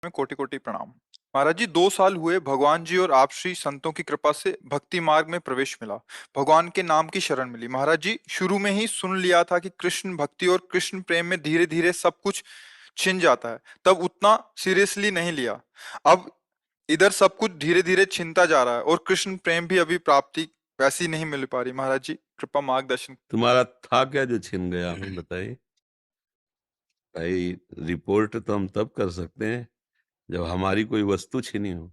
में कोटि कोटि प्रणाम। महाराज जी, 2 साल हुए भगवान जी और आप श्री संतों की कृपा से भक्ति मार्ग में प्रवेश मिला। भगवान के नाम की शरण मिली। महाराज जी, शुरू में ही सुन लिया था कि कृष्ण भक्ति और कृष्ण प्रेम में धीरे धीरे सब कुछ छिन जाता है, तब उतना सीरियसली नहीं लिया। अब इधर सब कुछ धीरे धीरे छिनता जा रहा है और कृष्ण प्रेम भी अभी प्राप्ति वैसी नहीं मिल पा रही। महाराज जी, कृपा मार्गदर्शन। तुम्हारा था क्या जो छिन गया? हमें बताइए भाई। रिपोर्ट तो हम तब कर सकते हैं जब हमारी कोई वस्तु छिनी हो।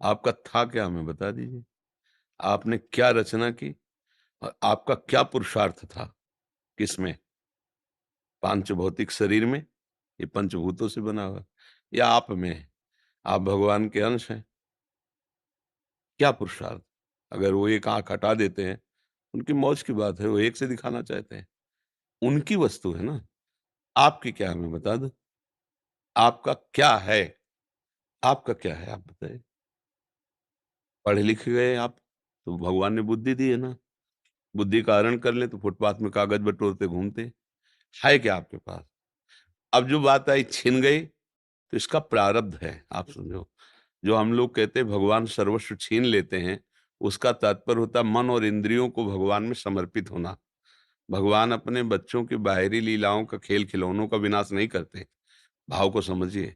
आपका था क्या हमें बता दीजिए। आपने क्या रचना की और आपका क्या पुरुषार्थ था? किसमें? पांच भौतिक शरीर में? ये पंचभूतों से बना हुआ या आप में है? आप भगवान के अंश हैं। क्या पुरुषार्थ? अगर वो एक आंख हटा देते हैं, उनकी मौज की बात है, वो एक से दिखाना चाहते हैं। उनकी वस्तु है ना। आपकी क्या हमें बता दो। आपका क्या है? आपका क्या है आप बताइए। पढ़े लिखे गए आप तो भगवान ने बुद्धि दी है ना। बुद्धि का हरण कर ले तो फुटपाथ में कागज बटोरते घूमते। है क्या आपके पास? अब जो बात आई छिन गई तो इसका प्रारब्ध है। आप समझो, जो हम लोग कहते हैं भगवान सर्वस्व छीन लेते हैं, उसका तात्पर्य होता है मन और इंद्रियों को भगवान में समर्पित होना। भगवान अपने बच्चों की बाहरी लीलाओं का, खेल खिलौनों का विनाश नहीं करते। भाव को समझिए।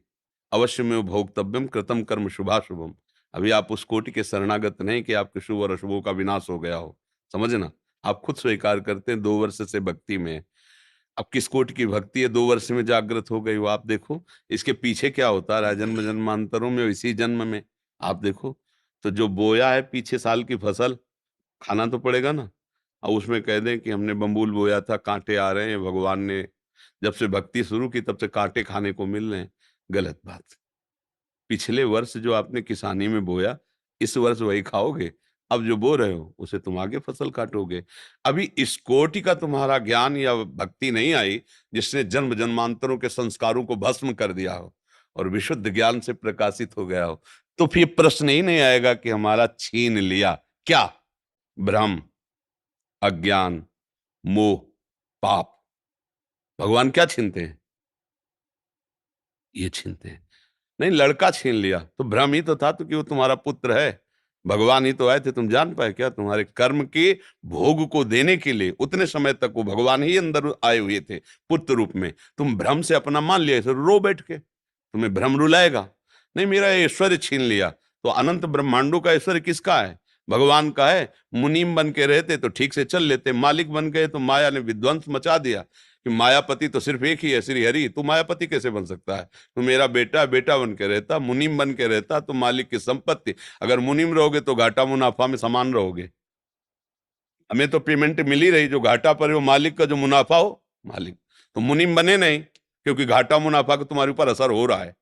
अवश्य में भोक्तव्यम कृतम कर्म शुभाशुभम। अभी आप उस कोटि के शरणागत नहीं कि आपके शुभ और अशुभों का विनाश हो गया हो। समझना। आप खुद स्वीकार करते हैं 2 वर्ष से भक्ति में हैं। अब किस कोटि की भक्ति है 2 वर्ष में जागृत हो गई हो? आप देखो इसके पीछे क्या होता रहा जन्म जन्मांतरों में, इसी जन्म में। आप देखो, तो जो बोया है पीछे साल की फसल, खाना तो पड़ेगा ना। अब उसमें कह दें कि हमने बम्बूल बोया था, कांटे आ रहे हैं, भगवान ने जब से भक्ति शुरू की तब से कांटे खाने को मिल रहे हैं। गलत बात। पिछले वर्ष जो आपने किसानी में बोया, इस वर्ष वही खाओगे। अब जो बो रहे हो उसे तुम आगे फसल काटोगे। अभी इस कोटि का तुम्हारा ज्ञान या भक्ति नहीं आई जिसने जन्म जन्मांतरों के संस्कारों को भस्म कर दिया हो और विशुद्ध ज्ञान से प्रकाशित हो गया हो, तो फिर प्रश्न ही नहीं आएगा कि हमारा छीन लिया क्या? भ्रम, अज्ञान, मोह, पाप। भगवान क्या छीनते हैं? ये छीनते हैं। नहीं, लड़का छीन लिया तो भ्रम ही तो था, तो कि वो तुम्हारा पुत्र है। भगवान ही तो आए थे, तुम जान पाए क्या? तुम्हारे कर्म के भोग को देने के लिए उतने समय तक वो भगवान ही अंदर आए हुए थे पुत्र रूप में। तुम भ्रम से अपना मान लिया, इसे रो बैठ के। तुम्हें भ्रम रुलाएगा नहीं। मेरा ऐश्वर्य छीन लिया तो अनंत ब्रह्मांडों का ऐश्वर्य किसका है? भगवान का है। मुनीम बन के रहते तो ठीक से चल लेते, मालिक बन गए तो माया ने विध्वंस मचा दिया कि मायापति तो सिर्फ एक ही है, श्री हरि। तू मायापति कैसे बन सकता है? तो मेरा बेटा बेटा बन के रहता, मुनीम बन के रहता तो मालिक की संपत्ति। अगर मुनीम रहोगे तो घाटा मुनाफा में समान रहोगे। हमें तो पेमेंट मिल ही रही, जो घाटा पर है वो मालिक का, जो मुनाफा हो मालिक। तो मुनीम बने नहीं, क्योंकि घाटा मुनाफा का तुम्हारे ऊपर असर हो रहा है।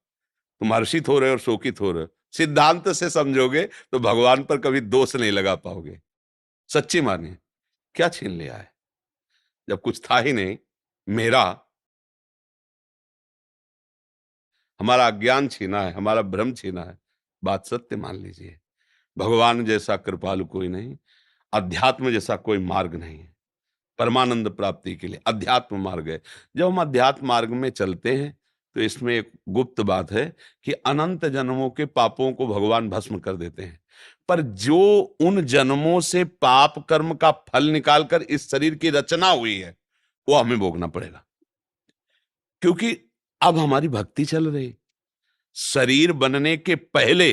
तुम हर्षित हो रहे हो और शोकित हो रहे हो। सिद्धांत से समझोगे तो भगवान पर कभी दोष नहीं लगा पाओगे। सच्ची मानिए। क्या छीन लिया है जब कुछ था ही नहीं? मेरा, हमारा अज्ञान छीना है, हमारा भ्रम छीना है। बात सत्य मान लीजिए। भगवान जैसा कृपालु कोई नहीं, अध्यात्म जैसा कोई मार्ग नहीं है। परमानंद प्राप्ति के लिए अध्यात्म मार्ग है। जब हम अध्यात्म मार्ग में चलते हैं तो इसमें एक गुप्त बात है कि अनंत जन्मों के पापों को भगवान भस्म कर देते हैं। पर जो उन जन्मों से पाप कर्म का फल निकालकर इस शरीर की रचना हुई है, वो हमें भोगना पड़ेगा। क्योंकि अब हमारी भक्ति चल रही। शरीर बनने के पहले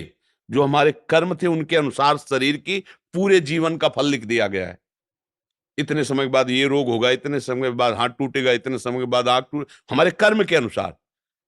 जो हमारे कर्म थे उनके अनुसार शरीर की पूरे जीवन का फल लिख दिया गया है। इतने समय के बाद ये रोग होगा, इतने समय के बाद हाथ टूटेगा, इतने समय के बाद आंख टूट, हमारे कर्म के अनुसार।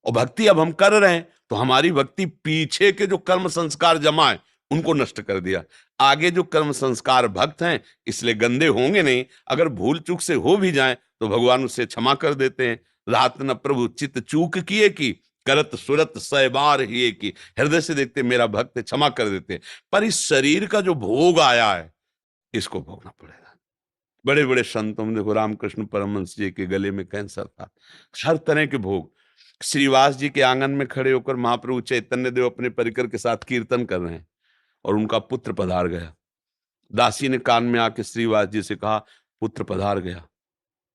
और भक्ति अब हम कर रहे हैं तो हमारी भक्ति पीछे के जो कर्म संस्कार जमा है उनको नष्ट कर दिया। आगे जो कर्म संस्कार भक्त हैं इसलिए गंदे होंगे नहीं। अगर भूल चूक से हो भी जाएं तो भगवान उससे क्षमा कर देते हैं। रात न प्रभु चित चूक किए की, करत सुरत सै बार ही की। हृदय से देखते मेरा भक्त है, क्षमा कर देते हैं। पर इस शरीर का जो भोग आया है इसको भोगना पड़ेगा। बड़े बड़े संतों में देखो, रामकृष्ण परमहंस जी के गले में कैंसर था। हर तरह के भोग। श्रीवास जी के आंगन में खड़े होकर महाप्रभु चैतन्य देव अपने परिकर के साथ कीर्तन कर रहे हैं और उनका पुत्र पधार गया। दासी ने कान में आके श्रीवास जी से कहा, पुत्र पधार गया।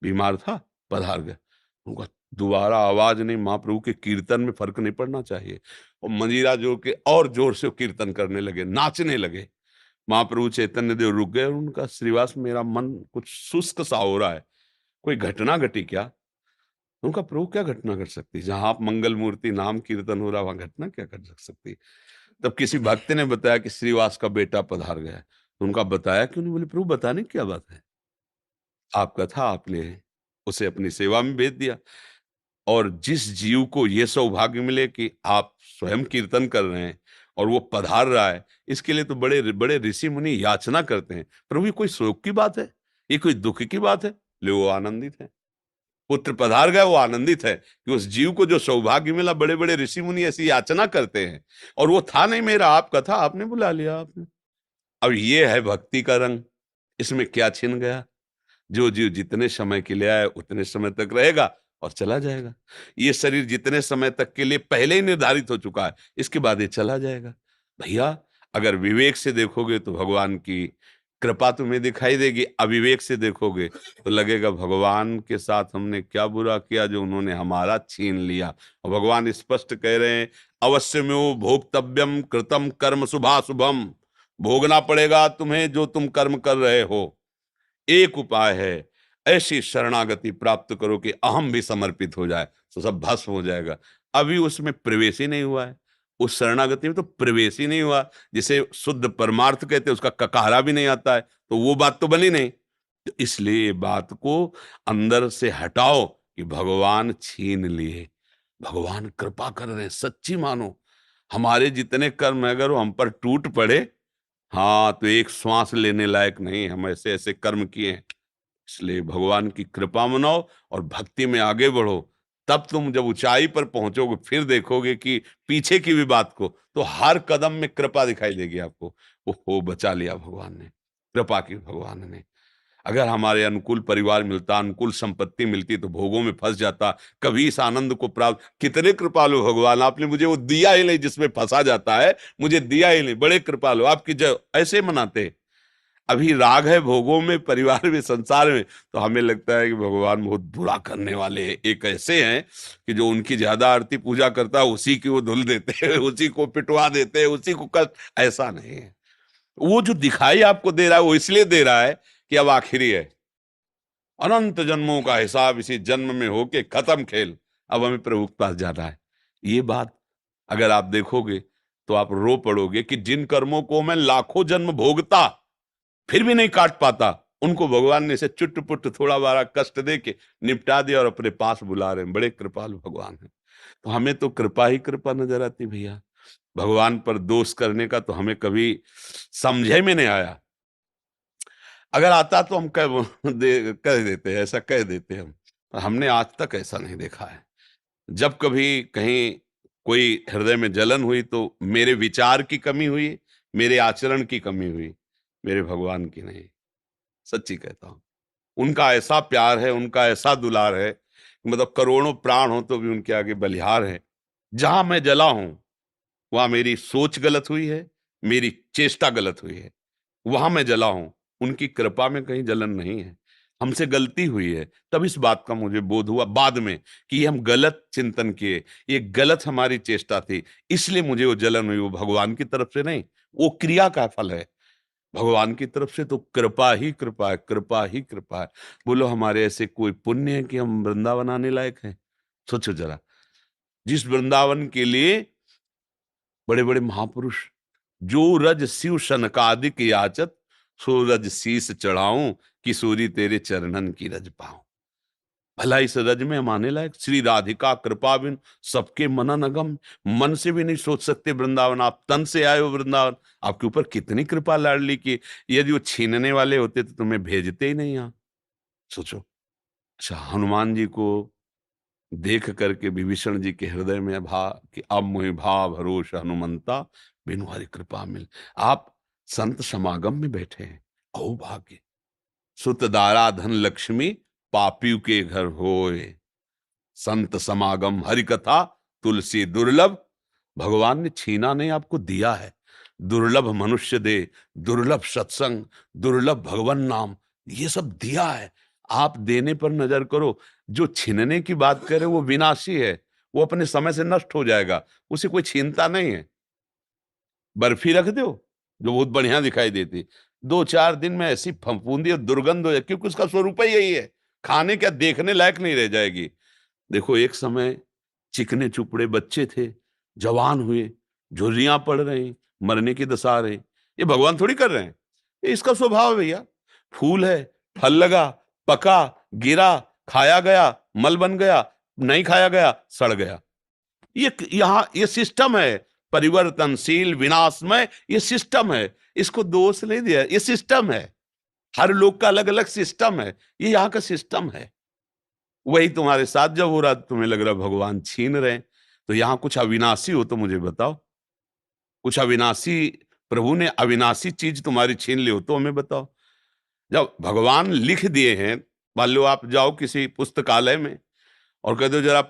बीमार था, पधार गया। उनका दोबारा आवाज नहीं, महाप्रभु के कीर्तन में फर्क नहीं पड़ना चाहिए। और मंजीरा जोड़ के और जोर से कीर्तन करने लगे, नाचने लगे। महाप्रभु चैतन्य देव रुक गए और उनका, श्रीवास मेरा मन कुछ शुष्क सा हो रहा है, कोई घटना घटी क्या? उनका, प्रभु क्या घटना घट सकती, जहां आप मंगल मूर्ति नाम कीर्तन हो रहा वहां घटना क्या घट सकती? तब किसी भक्त ने बताया कि श्रीवास का बेटा पधार गया। तो उनका बताया कि, उन्होंने बोले प्रभु बताने की क्या बात है, आपका था, आपने उसे अपनी सेवा में भेज दिया। और जिस जीव को ये सौभाग्य मिले कि आप स्वयं कीर्तन कर रहे हैं और वो पधार रहा है, इसके लिए तो बड़े बड़े ऋषि मुनि याचना करते हैं। प्रभु ये कोई शोक की बात है, ये कोई दुख की बात है? ले, वो आनंदित है, पुत्र पधार गया, वो आनंदित है कि उस जीव को जो सौभाग्य मिला। बड़े बड़े ऋषि मुनि ऐसी याचना करते हैं, और वो था नहीं मेरा, आपका था, आपने बुला लिया आपने। अब ये है भक्ति का रंग, इसमें क्या छिन गया? जो जीव जितने समय के लिए आया उतने समय तक रहेगा और चला जाएगा। ये शरीर जितने समय तक के लिए पहले ही निर्धारित हो चुका है, इसके बाद ये चला जाएगा। भैया, अगर विवेक से देखोगे तो भगवान की कृपा तुम्हें दिखाई देगी, अविवेक से देखोगे तो लगेगा भगवान के साथ हमने क्या बुरा किया जो उन्होंने हमारा छीन लिया। और भगवान स्पष्ट कह रहे हैं, अवश्य में वो भोक्तव्यम कृतम कर्म शुभाशुभम, भोगना पड़ेगा तुम्हें जो तुम कर्म कर रहे हो। एक उपाय है, ऐसी शरणागति प्राप्त करो कि अहम भी समर्पित हो जाए, तो सब भस्म हो जाएगा। अभी उसमें प्रवेश ही नहीं हुआ है, उस शरणागति में तो प्रवेश ही नहीं हुआ। जिसे शुद्ध परमार्थ कहते हैं, उसका ककारा भी नहीं आता है, तो वो बात तो बनी नहीं। तो इसलिए बात को अंदर से हटाओ कि भगवान छीन लिए, भगवान कृपा कर रहे हैं, सच्ची मानो। हमारे जितने कर्म है, अगर वो हम पर टूट पड़े, हाँ, तो एक श्वास लेने लायक नहीं, हम ऐसे ऐसे कर्म किए हैं। इसलिए भगवान की कृपा मनाओ और भक्ति में आगे बढ़ो। तब तुम जब ऊंचाई पर पहुंचोगे, फिर देखोगे कि पीछे की भी बात को, तो हर कदम में कृपा दिखाई देगी आपको। ओहो, बचा लिया भगवान ने, कृपा की भगवान ने। अगर हमारे अनुकूल परिवार मिलता, अनुकूल संपत्ति मिलती, तो भोगों में फंस जाता, कभी इस आनंद को प्राप्त। कितने कृपालु भगवान, आपने मुझे वो दिया ही नहीं जिसमें फंसा जाता है, मुझे दिया ही नहीं। बड़े कृपालु, आपकी जय। ऐसे मनाते। अभी राग है भोगों में, परिवार में, संसार में, तो हमें लगता है कि भगवान बहुत बुरा करने वाले हैं। एक ऐसे हैं कि जो उनकी ज्यादा आरती पूजा करता है, उसी की वो धुल देते हैं, उसी को पिटवा देते हैं, उसी को कष्ट। ऐसा नहीं है। वो जो दिखाई आपको दे रहा है, वो इसलिए दे रहा है कि अब आखिरी है, अनंत जन्मों का हिसाब इसी जन्म में होके खत्म खेल, अब हमें प्रभु के पास जाना है। ये बात अगर आप देखोगे तो आप रो पड़ोगे कि जिन कर्मों को मैं लाखों जन्म भोगता फिर भी नहीं काट पाता, उनको भगवान ने इसे चुट पुट थोड़ा बारा कष्ट दे के निपटा दिया और अपने पास बुला रहे हैं। बड़े कृपालु भगवान है। तो हमें तो कृपा ही कृपा नजर आती भैया। भगवान पर दोष करने का तो हमें कभी समझे में नहीं आया। अगर आता तो हम कह देते हैं, ऐसा कह देते हैं हम, पर हमने आज तक ऐसा नहीं देखा है। जब कभी कहीं कोई हृदय में जलन हुई तो मेरे विचार की कमी हुई, मेरे आचरण की कमी हुई, मेरे भगवान की नहीं। सच्ची कहता हूं, उनका ऐसा प्यार है, उनका ऐसा दुलार है, मतलब करोड़ों प्राण हो तो भी उनके आगे बलिहार है। जहां मैं जला हूं, वहां मेरी सोच गलत हुई है, मेरी चेष्टा गलत हुई है, वहां मैं जला हूं। उनकी कृपा में कहीं जलन नहीं है। हमसे गलती हुई है, तब इस बात का मुझे बोध हुआ बाद में कि ये हम गलत चिंतन किए, ये गलत हमारी चेष्टा थी, इसलिए मुझे वो जलन हुई। वो भगवान की तरफ से नहीं, वो क्रिया का फल है। भगवान की तरफ से तो कृपा ही कृपा है, कृपा ही कृपा है। बोलो, हमारे ऐसे कोई पुण्य है कि हम वृंदावन आने लायक हैं? सोचो जरा, जिस वृंदावन के लिए बड़े बड़े महापुरुष, जो रज शिव सनकादिक याचत, सो रज शीस चढ़ाऊं, किशोरी तेरे चरणन की रज पाऊं। भला इस रज में हम आने लायक? श्री राधिका कृपा बिन सबके मनन अगम, मन से भी नहीं सोच सकते वृंदावन। आप तन से आए हो वृंदावन, आपके ऊपर कितनी कृपा लाडली की। यदि वो छीनने वाले होते तो तुम्हें भेजते ही नहीं यहाँ। सोचो। अच्छा, हनुमान जी को देख करके विभीषण जी के हृदय में भा कि अब मोहि भाव भरोस हनुमंता, बिनु हरि कृपा मिल। आप संत समागम में बैठे हैं, अहो भाग्य। सुत दारा धन लक्ष्मी, पापियों के घर होए, संत समागम हरि कथा, तुलसी दुर्लभ। भगवान ने छीना नहीं, आपको दिया है। दुर्लभ मनुष्य दे, दुर्लभ सत्संग, दुर्लभ भगवान नाम, ये सब दिया है। आप देने पर नजर करो। जो छीनने की बात करे वो विनाशी है, वो अपने समय से नष्ट हो जाएगा, उसे कोई छीनता नहीं है। बर्फी रख दो जो बहुत बढ़िया दिखाई देती, 2-4 दिन में ऐसी फफूंदी और दुर्गंध हो जाए, क्योंकि उसका स्वरूप ही यही है, खाने क्या देखने लायक नहीं रह जाएगी। देखो एक समय चिकने चुपड़े बच्चे थे, जवान हुए, झुर्रियां पड़ रही, मरने की दशा आ रही, ये भगवान थोड़ी कर रहे हैं, ये इसका स्वभाव है भैया। फूल है, फल लगा, पका, गिरा, खाया गया, मल बन गया, नहीं खाया गया, सड़ गया। ये यहाँ ये सिस्टम है, परिवर्तनशील, विनाशमय, ये सिस्टम है। इसको दोष नहीं दिया, ये सिस्टम है। हर लोग का अलग अलग सिस्टम है, ये यहाँ का सिस्टम है। वही तुम्हारे साथ जब हो रहा, तुम्हें लग रहा भगवान छीन रहे हैं, तो यहाँ कुछ अविनाशी हो तो मुझे बताओ। कुछ अविनाशी, प्रभु ने अविनाशी चीज तुम्हारी छीन ली हो तो हमें बताओ। जब भगवान लिख दिए हैं, मान लो आप जाओ किसी पुस्तकालय में और कह दो जरा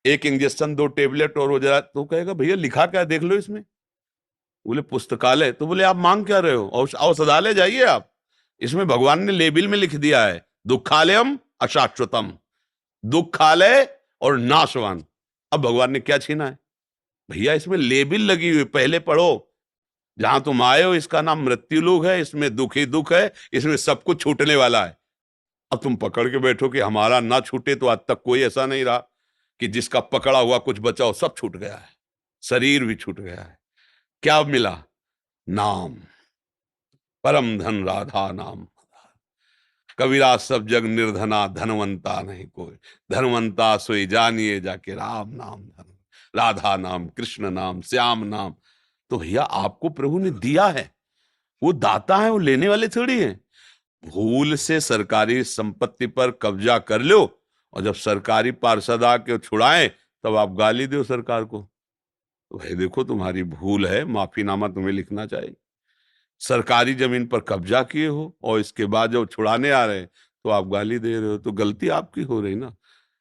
एक इंजेक्शन, 2 टेबलेट और वो जरा, तो कहेगा भैया लिखा क्या है, देख लो इसमें। बोले पुस्तकालय, तो बोले आप मांग क्या रहे हो, औषधालय जाइए आप, इसमें भगवान ने लेबिल में लिख दिया है दुखालयम अशाश्वतम, दुखालय और नाशवान। अब भगवान ने क्या छीना है भैया, इसमें लेबिल लगी हुई, पहले पढ़ो। जहां तुम आए हो इसका नाम मृत्यु लोक है, इसमें दुख ही दुख है, इसमें सब कुछ छूटने वाला है। अब तुम पकड़ के बैठो कि हमारा ना छूटे, तो आज तक कोई ऐसा नहीं रहा कि जिसका पकड़ा हुआ कुछ बचा हो, सब छूट गया है, शरीर भी छूट गया है। क्या मिला? नाम, परम धन राधा नाम। कबीरा सब जग निर्धना, धनवंता नहीं कोई, धनवंता सोई जानिए जाके राम नाम धन, राधा नाम, कृष्ण नाम, श्याम नाम। तो भैया आपको प्रभु ने दिया है, वो दाता है, वो लेने वाले थोड़ी हैं। भूल से सरकारी संपत्ति पर कब्जा कर लो, और जब सरकारी पार्षद आके छुड़ाएं तब आप गाली दो सरकार को। तो भाई देखो तुम्हारी भूल है, माफीनामा तुम्हें लिखना चाहिए। सरकारी जमीन पर कब्जा किए हो और इसके बाद जब छुड़ाने आ रहे हैं तो आप गाली दे रहे हो, तो गलती आपकी हो रही ना।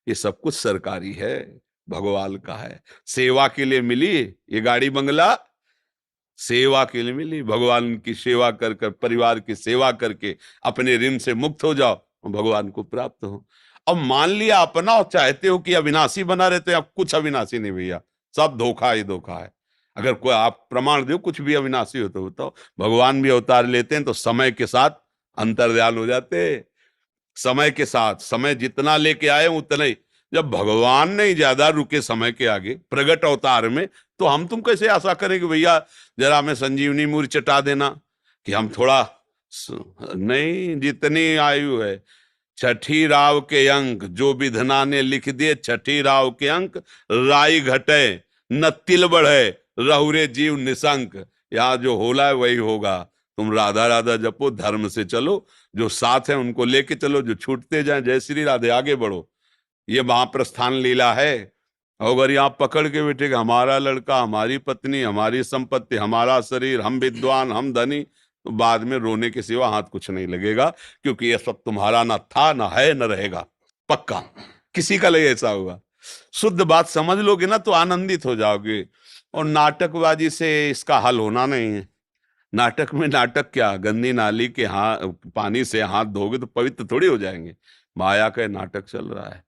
ये सब कुछ सरकारी है, भगवान का है, सेवा के लिए मिली ये गाड़ी बंगला, सेवा के लिए मिली। भगवान की सेवा कर कर, परिवार की सेवा करके अपने ऋण से मुक्त हो जाओ और भगवान को प्राप्त हो। अब मान लिया अपना और चाहते हो कि अविनाशी बना रहते हैं, अब कुछ अविनाशी नहीं भैया, सब धोखा ही धोखा है। अगर कोई आप प्रमाण दो कुछ भी अविनाशी हो तो बताओ। भगवान भी अवतार लेते हैं तो समय के साथ अंतर्ध्यान हो जाते हैं, समय के साथ, समय जितना लेके आए उतना ही। जब भगवान नहीं ज्यादा रुके समय के आगे प्रगट अवतार में, तो हम तुम कैसे आशा करेंगे भैया जरा हमें संजीवनी मूर्ति चटा देना कि हम थोड़ा नहीं, जितनी आयु है, छठी राव के अंक जो विधना ने लिख दिए, छठी राव के अंक, राई घटे न तिल बढ़े, रहुरे जीव निशंक। यहाँ जो होला है वही होगा। तुम राधा राधा जपो, धर्म से चलो, जो साथ है उनको लेके चलो, जो छूटते जाए जय श्री राधे, आगे बढ़ो। ये महाप्रस्थान लीला है। अगर यहाँ पकड़ के बैठेगा हमारा लड़का, हमारी पत्नी, हमारी संपत्ति, हमारा शरीर, हम विद्वान, हम धनी, तो बाद में रोने के सिवा हाथ कुछ नहीं लगेगा, क्योंकि ये सब तुम्हारा ना था, ना है, न रहेगा, पक्का किसी का लिए ऐसा होगा। शुद्ध बात समझ लोगे ना तो आनंदित हो जाओगे। और नाटकबाजी से इसका हल होना नहीं है। नाटक में नाटक क्या, गंदी नाली के पानी से हाथ धोगे तो पवित्र थोड़ी हो जाएंगे। माया का नाटक चल रहा है।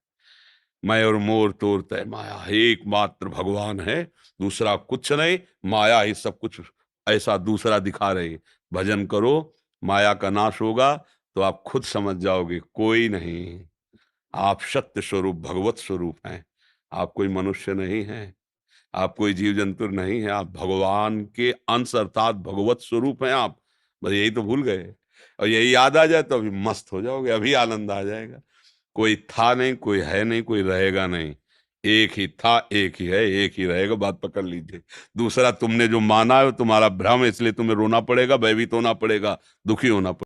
मैं और मोर तोर तय माया, एकमात्र भगवान है, दूसरा कुछ नहीं, माया ही सब कुछ ऐसा दूसरा दिखा रही। भजन करो, माया का नाश होगा तो आप खुद समझ जाओगे कोई नहीं, आप सत्य स्वरूप भगवत स्वरूप हैं। आप कोई मनुष्य नहीं है, आप कोई जीव जंतु नहीं है, आप भगवान के अंश अर्थात भगवत स्वरूप हैं आप। बस यही तो भूल गए, और यही याद आ जाए तो अभी मस्त हो जाओगे, अभी आनंद आ जाएगा। कोई था नहीं, कोई है नहीं, कोई रहेगा नहीं, एक ही था, एक ही है, एक ही रहेगा, बात पकड़ लीजिए। दूसरा तुमने जो माना है वो तुम्हारा भ्रम है, इसलिए तुम्हें रोना पड़ेगा, भयभीत होना पड़ेगा, दुखी होना पड़ेगा।